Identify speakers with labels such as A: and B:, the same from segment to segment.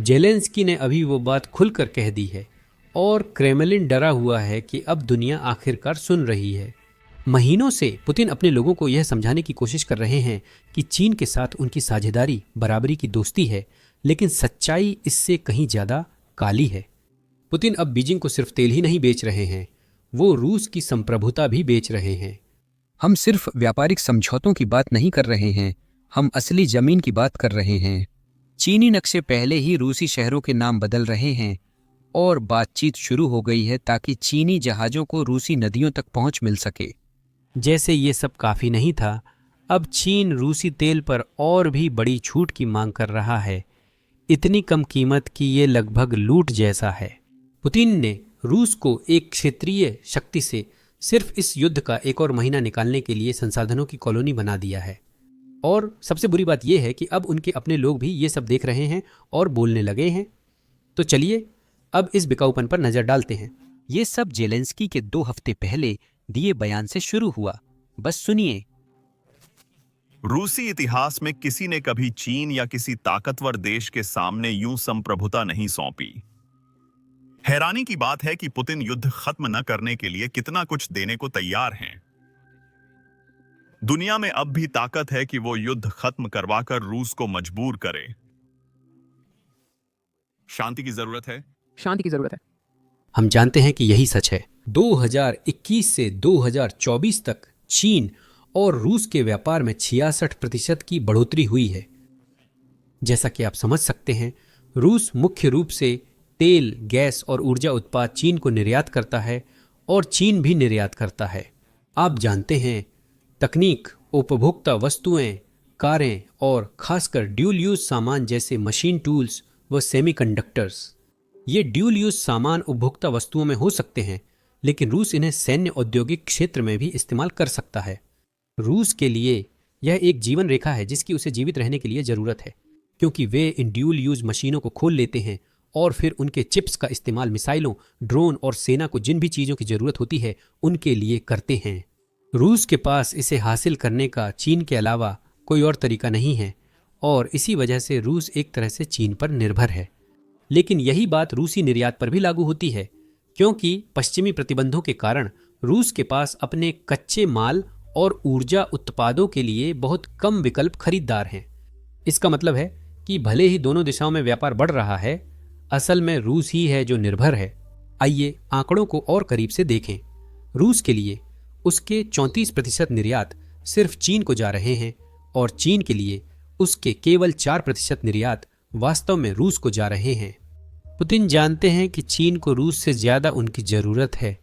A: Zelensky ने अभी वो बात खुलकर कह दी है और क्रेमलिन डरा हुआ है कि अब दुनिया आखिरकार सुन रही है। महीनों से पुतिन अपने लोगों को यह समझाने की कोशिश कर रहे हैं कि चीन के साथ उनकी साझेदारी बराबरी की दोस्ती है, लेकिन सच्चाई इससे कहीं ज्यादा काली है। पुतिन अब बीजिंग को सिर्फ तेल ही नहीं बेच रहे हैं, वो रूस की संप्रभुता भी बेच रहे हैं।
B: हम सिर्फ व्यापारिक समझौतों की बात नहीं कर रहे हैं, हम असली जमीन की बात कर रहे हैं। चीनी नक्शे पहले ही रूसी शहरों के नाम बदल रहे हैं और बातचीत शुरू हो गई है ताकि चीनी जहाज़ों को रूसी नदियों तक पहुंच मिल सके।
A: जैसे ये सब काफी नहीं था, अब चीन रूसी तेल पर और भी बड़ी छूट की मांग कर रहा है, इतनी कम कीमत कि ये लगभग लूट जैसा है। पुतिन ने रूस को एक क्षेत्रीय शक्ति से सिर्फ इस युद्ध का एक और महीना निकालने के लिए संसाधनों की कॉलोनी बना दिया है। और सबसे बुरी बात यह है कि अब उनके अपने लोग भी ये सब देख रहे हैं और बोलने लगे हैं। तो चलिए अब इस बिकाऊपन पर नजर डालते हैं।
B: ये सब जेलेंस्की के 2 हफ्ते पहले दिए बयान से शुरू हुआ। बस सुनिए।
C: रूसी इतिहास में किसी ने कभी चीन या किसी ताकतवर देश के सामने यूं संप्रभुता नहीं सौंपी। हैरानी की बात है कि पुतिन युद्ध खत्म न करने के लिए कितना कुछ देने को तैयार हैं। दुनिया में अब भी ताकत है कि वो युद्ध खत्म करवाकर रूस को मजबूर करे। शांति की जरूरत है,
D: शांति की जरूरत है।
A: हम जानते हैं कि यही सच है। 2021 से 2024 तक चीन और रूस के व्यापार में 66% की बढ़ोतरी हुई है। जैसा कि आप समझ सकते हैं, रूस मुख्य रूप से तेल, गैस और ऊर्जा उत्पाद चीन को निर्यात करता है और चीन भी निर्यात करता है। आप जानते हैं, तकनीक, उपभोक्ता वस्तुएं, कारें और खासकर ड्यूल यूज सामान जैसे मशीन टूल्स व सेमीकंडक्टर्स। ये ड्यूल यूज सामान उपभोक्ता वस्तुओं में हो सकते हैं, लेकिन रूस इन्हें सैन्य औद्योगिक क्षेत्र में भी इस्तेमाल कर सकता है। रूस के लिए यह एक जीवन रेखा है जिसकी उसे जीवित रहने के लिए जरूरत है, क्योंकि वे इन ड्यूल यूज मशीनों को खोल लेते हैं और फिर उनके चिप्स का इस्तेमाल मिसाइलों, ड्रोन और सेना को जिन भी चीज़ों की जरूरत होती है उनके लिए करते हैं। रूस के पास इसे हासिल करने का चीन के अलावा कोई और तरीका नहीं है और इसी वजह से रूस एक तरह से चीन पर निर्भर है। लेकिन यही बात रूसी निर्यात पर भी लागू होती है, क्योंकि पश्चिमी प्रतिबंधों के कारण रूस के पास अपने कच्चे माल और ऊर्जा उत्पादों के लिए बहुत कम विकल्प खरीदार हैं। इसका मतलब है कि भले ही दोनों दिशाओं में व्यापार बढ़ रहा है, असल में रूस ही है जो निर्भर है। आइए आंकड़ों को और करीब से देखें। रूस के लिए उसके 34% निर्यात सिर्फ चीन को जा रहे हैं और चीन के लिए उसके केवल 4% निर्यात वास्तव में रूस को जा रहे हैं। पुतिन जानते हैं कि चीन को रूस से ज्यादा उनकी जरूरत है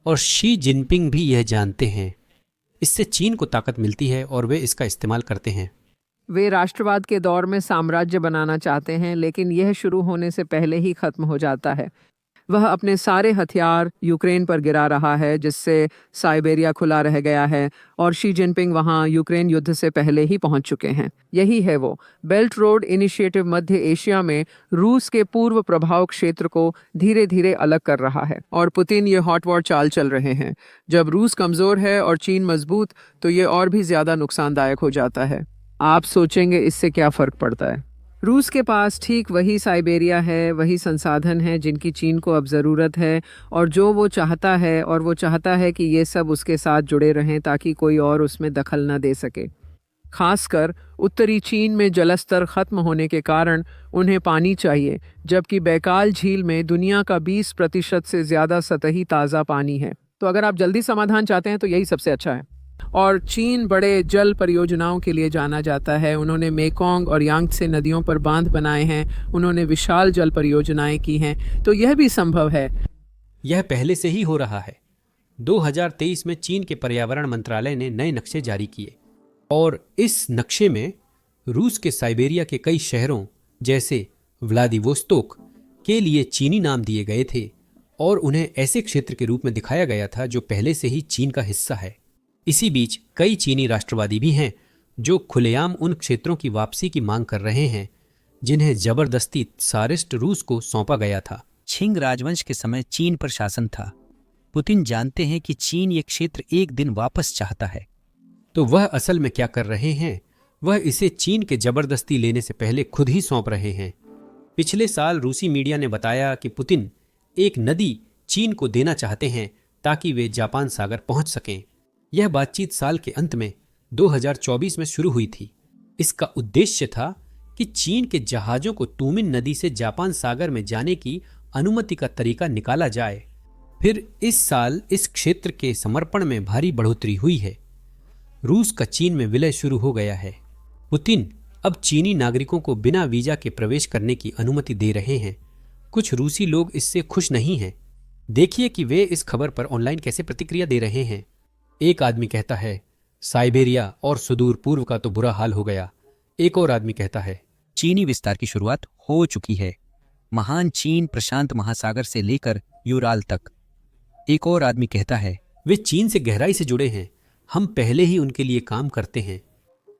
A: और शी जिनपिंग भी यह जानते हैं। इससे चीन को ताकत मिलती है और वे इसका इस्तेमाल करते हैं।
D: वे राष्ट्रवाद के दौर में साम्राज्य बनाना चाहते हैं, लेकिन यह शुरू होने से पहले ही खत्म हो जाता है। वह अपने सारे हथियार यूक्रेन पर गिरा रहा है, जिससे साइबेरिया खुला रह गया है और शी जिनपिंग वहां यूक्रेन युद्ध से पहले ही पहुंच चुके हैं। यही है वो बेल्ट रोड इनिशिएटिव मध्य एशिया में रूस के पूर्व प्रभाव क्षेत्र को धीरे धीरे अलग कर रहा है और पुतिन ये हॉट वॉर चाल चल रहे हैं। जब रूस कमजोर है और चीन मजबूत, तो ये और भी ज्यादा नुकसानदायक हो जाता है। आप सोचेंगे इससे क्या फर्क पड़ता है? रूस के पास ठीक वही साइबेरिया है, वही संसाधन है जिनकी चीन को अब ज़रूरत है और जो वो चाहता है, और वो चाहता है कि ये सब उसके साथ जुड़े रहें ताकि कोई और उसमें दखल न दे सके। खासकर उत्तरी चीन में जलस्तर ख़त्म होने के कारण उन्हें पानी चाहिए, जबकि बैकाल झील में दुनिया का 20% से ज़्यादा सतही ताज़ा पानी है। तो अगर आप जल्दी समाधान चाहते हैं तो यही सबसे अच्छा है। और चीन बड़े जल परियोजनाओं के लिए जाना जाता है। उन्होंने मेकोंग और यांगत्से नदियों पर बांध बनाए हैं, उन्होंने विशाल जल परियोजनाएं की हैं, तो यह भी संभव है।
A: यह पहले से ही हो रहा है। 2023 में चीन के पर्यावरण मंत्रालय ने नए नक्शे जारी किए और इस नक्शे में रूस के साइबेरिया के कई शहरों जैसे व्लादिवोस्तोक के लिए चीनी नाम दिए गए थे और उन्हें ऐसे क्षेत्र के रूप में दिखाया गया था जो पहले से ही चीन का हिस्सा है। इसी बीच कई चीनी राष्ट्रवादी भी हैं जो खुलेआम उन क्षेत्रों की वापसी की मांग कर रहे हैं जिन्हें जबरदस्ती त्सारिस्ट रूस को सौंपा गया था।
B: छिंग राजवंश के समय चीन पर शासन था। पुतिन जानते हैं कि चीन ये क्षेत्र एक दिन वापस चाहता है।
A: तो वह असल में क्या कर रहे हैं? वह इसे चीन के जबरदस्ती लेने से पहले खुद ही सौंप रहे हैं। पिछले साल रूसी मीडिया ने बताया कि पुतिन एक नदी चीन को देना चाहते हैं ताकि वे जापान सागर पहुंच सकें। यह बातचीत साल के अंत में 2024 में शुरू हुई थी। इसका उद्देश्य था कि चीन के जहाजों को टूमिन नदी से जापान सागर में जाने की अनुमति का तरीका निकाला जाए। फिर इस साल इस क्षेत्र के समर्पण में भारी बढ़ोतरी हुई है। रूस का चीन में विलय शुरू हो गया है। पुतिन अब चीनी नागरिकों को बिना वीजा के प्रवेश करने की अनुमति दे रहे हैं। कुछ रूसी लोग इससे खुश नहीं हैं। देखिए कि वे इस खबर पर ऑनलाइन कैसे प्रतिक्रिया दे रहे हैं। एक आदमी कहता है, साइबेरिया और सुदूर पूर्व का तो बुरा हाल हो गया। एक और आदमी कहता है,
B: चीनी विस्तार की शुरुआत हो चुकी है। महान चीन प्रशांत महासागर से लेकर यूराल तक। एक और आदमी कहता है,
A: वे चीन से गहराई से जुड़े हैं। हम पहले ही उनके लिए काम करते हैं।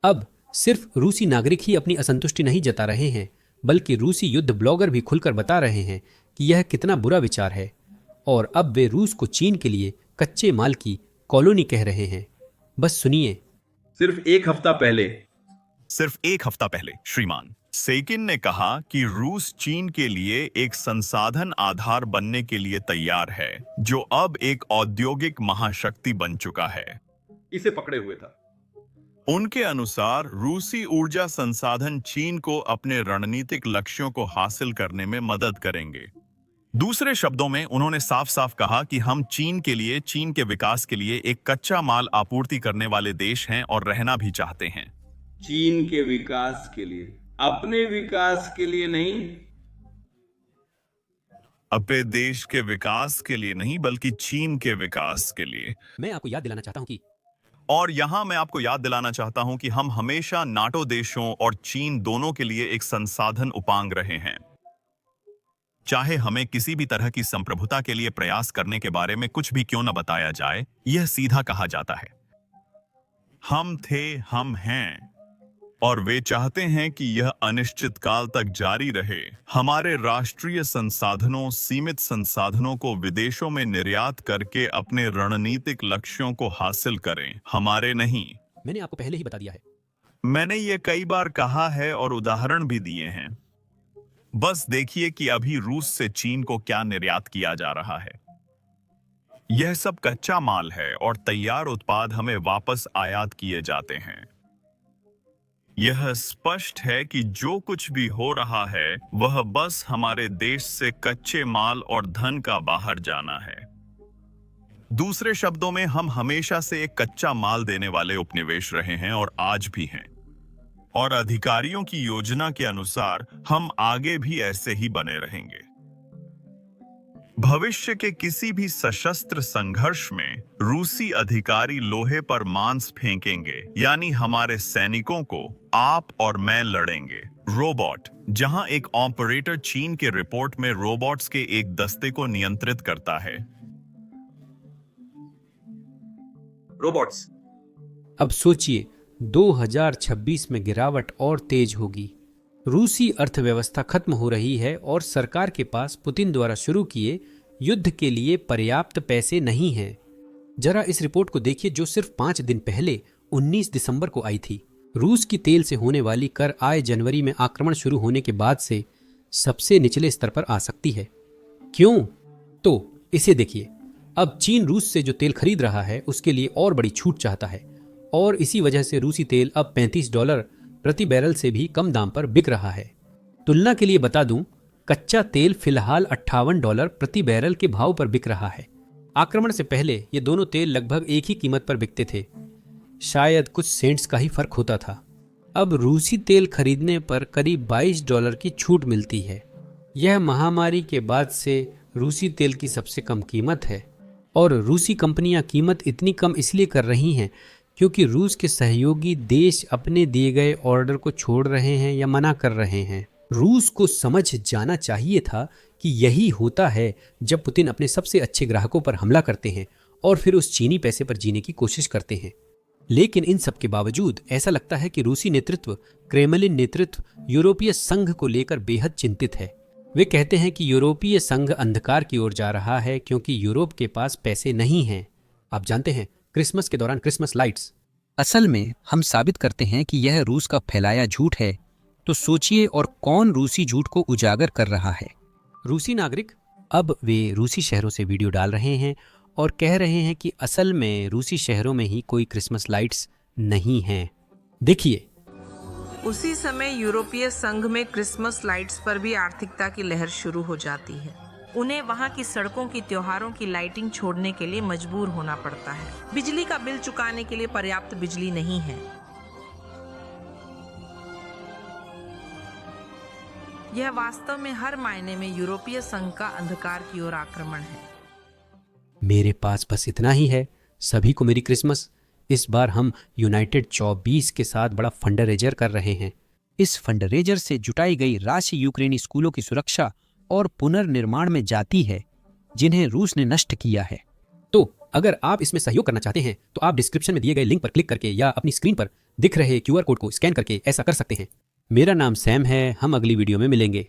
A: अब सिर्फ रूसी नागरिक ही अपनी असंतुष्टि नहीं जता रहे हैं, बल्कि रूसी युद्ध ब्लॉगर भी खुलकर बता रहे हैं कि यह कितना बुरा विचार है। और अब वे रूस को चीन के लिए कच्चे माल की कॉलोनी कह रहे हैं। बस सुनिए।
C: सिर्फ एक हफ्ता पहले श्रीमान सेकिन ने कहा कि रूस चीन के लिए एक संसाधन आधार बनने के लिए तैयार है, जो अब एक औद्योगिक महाशक्ति बन चुका है।
E: इसे पकड़े हुए था।
C: उनके अनुसार रूसी ऊर्जा संसाधन चीन को अपने रणनीतिक लक्ष्यों को हासिल करने में मदद करेंगे। दूसरे शब्दों में उन्होंने साफ साफ कहा कि हम चीन के विकास के लिए एक कच्चा माल आपूर्ति करने वाले देश हैं और रहना भी चाहते हैं।
E: चीन के विकास के लिए, अपने विकास के लिए नहीं।
C: अपने देश के विकास के लिए नहीं, बल्कि चीन के विकास के लिए।
A: मैं आपको याद दिलाना चाहता हूं कि
C: और यहां मैं आपको याद दिलाना चाहता हूं कि हम हमेशा नाटो देशों और चीन दोनों के लिए एक संसाधन उपांग रहे हैं। चाहे हमें किसी भी तरह की संप्रभुता के लिए प्रयास करने के बारे में कुछ भी क्यों न बताया जाए, यह सीधा कहा जाता है, हम थे, हम हैं, और वे चाहते हैं कि यह अनिश्चित काल तक जारी रहे। हमारे राष्ट्रीय संसाधनों, सीमित संसाधनों को विदेशों में निर्यात करके अपने रणनीतिक लक्ष्यों को हासिल करें, हमारे नहीं।
A: मैंने आपको पहले ही बता दिया है।
C: मैंने ये कई बार कहा है और उदाहरण भी दिए हैं। बस देखिए कि अभी रूस से चीन को क्या निर्यात किया जा रहा है। यह सब कच्चा माल है और तैयार उत्पाद हमें वापस आयात किए जाते हैं। यह स्पष्ट है कि जो कुछ भी हो रहा है वह बस हमारे देश से कच्चे माल और धन का बाहर जाना है। दूसरे शब्दों में, हम हमेशा से एक कच्चा माल देने वाले उपनिवेश रहे हैं और आज भी हैं। और अधिकारियों की योजना के अनुसार हम आगे भी ऐसे ही बने रहेंगे। भविष्य के किसी भी सशस्त्र संघर्ष में रूसी अधिकारी लोहे पर मांस फेंकेंगे, यानी हमारे सैनिकों को आप और मैं लड़ेंगे। रोबोट, जहां एक ऑपरेटर चीन के रिपोर्ट में रोबोट्स के एक दस्ते को नियंत्रित करता है।
E: रोबोट्स।
A: अब सोचिए, 2026 में गिरावट और तेज होगी। रूसी अर्थव्यवस्था खत्म हो रही है और सरकार के पास पुतिन द्वारा शुरू किए युद्ध के लिए पर्याप्त पैसे नहीं हैं। जरा इस रिपोर्ट को देखिए, जो सिर्फ 5 दिन पहले 19 दिसंबर को आई थी। रूस की तेल से होने वाली कर आय जनवरी में आक्रमण शुरू होने के बाद से सबसे निचले स्तर पर आ सकती है। क्यों? तो इसे देखिए। अब चीन रूस से जो तेल खरीद रहा है उसके लिए और बड़ी छूट चाहता है, और इसी वजह से रूसी तेल अब $35 प्रति बैरल से भी कम दाम पर बिक रहा है। तुलना के लिए बता दूं, कच्चा तेल फिलहाल $58 प्रति बैरल के भाव पर बिक रहा है। आक्रमण से पहले ये दोनों तेल लगभग एक ही कीमत पर बिकते थे, शायद कुछ सेंट्स का ही फर्क होता था। अब रूसी तेल खरीदने पर करीब $22 की छूट मिलती है। यह महामारी के बाद से रूसी तेल की सबसे कम कीमत है, और रूसी कंपनियां कीमत इतनी कम इसलिए कर रही हैं क्योंकि रूस के सहयोगी देश अपने दिए गए ऑर्डर को छोड़ रहे हैं या मना कर रहे हैं। रूस को समझ जाना चाहिए था कि यही होता है जब पुतिन अपने सबसे अच्छे ग्राहकों पर हमला करते हैं और फिर उस चीनी पैसे पर जीने की कोशिश करते हैं। लेकिन इन सब के बावजूद ऐसा लगता है कि रूसी नेतृत्व, क्रेमलिन नेतृत्व यूरोपीय संघ को लेकर बेहद चिंतित है। वे कहते हैं कि यूरोपीय संघ अंधकार की ओर जा रहा है क्योंकि यूरोप के पास पैसे नहीं हैं। आप जानते हैं, क्रिसमस के दौरान क्रिसमस लाइट्स।
B: असल में हम साबित करते हैं कि यह रूस का फैलाया झूठ है। तो सोचिए और कौन रूसी झूठ को उजागर कर रहा है।
A: रूसी नागरिक अब वे रूसी शहरों से वीडियो डाल रहे हैं और कह रहे हैं कि असल में रूसी शहरों में ही कोई क्रिसमस लाइट्स नहीं हैं। देखिए,
F: उसी समय यूरोपीय संघ में क्रिसमस लाइट्स पर भी आर्थिकता की लहर शुरू हो जाती है। उन्हें वहां की सड़कों की त्योहारों की लाइटिंग छोड़ने के लिए मजबूर होना पड़ता है। बिजली का बिल चुकाने के लिए पर्याप्त बिजली नहीं है। यह वास्तव में हर मायने में यूरोपीय संघ का अंधकार की ओर आक्रमण है।
A: मेरे पास बस इतना ही है। सभी को मेरी क्रिसमस। इस बार हम यूनाइटेड 24 के साथ बड़ा फंडरेजर कर रहे हैं।
B: इस फंडरेजर से जुटाई गई राशि यूक्रेनी स्कूलों की सुरक्षा और पुनर्निर्माण में जाती है, जिन्हें रूस ने नष्ट किया है।
A: तो अगर आप इसमें सहयोग करना चाहते हैं तो आप डिस्क्रिप्शन में दिए गए लिंक पर क्लिक करके या अपनी स्क्रीन पर दिख रहे QR कोड को स्कैन करके ऐसा कर सकते हैं। मेरा नाम सैम है। हम अगली वीडियो में मिलेंगे।